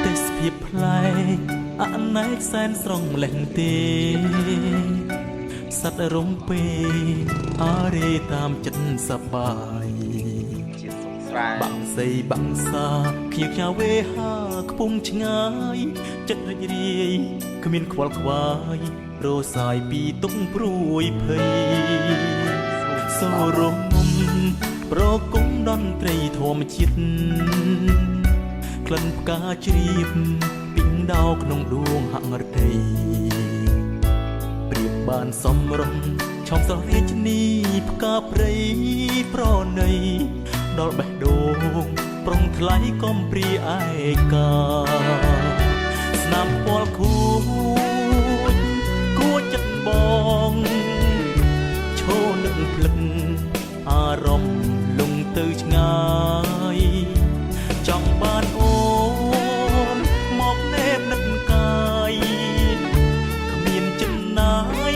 ទេសភាពប្លែកអណែកសែនស្រងលែងទេសត្វរំពេអារេតាមចិត្តសបាយជាសុខស្រាយបាំងសីបាំងសាខ្ញៀវខ្ញាវេហាខ្ពងឆ្ងាយចិត្តរីករាយគ្មានខ្វល់ខ្វាយរសាយពីទុកព្រួយភ័យសូរំប្រគំតន្ត្រីធម្មជាតិក្លិនផ្កាជ្រាបពីងដោក្នុងដួងហង្រតីប្រៀបបានសំរងឆោមស្រស់រាជនីផ្កាព្រៃប្រណីដល់បេះដូងប្រុងថ្លៃកំព្រាឯកាស្នាមពលខួចគួចចិត្តបងឈោនឹកភ្លឹកអារម្មណ៍លងទៅឆ្ងា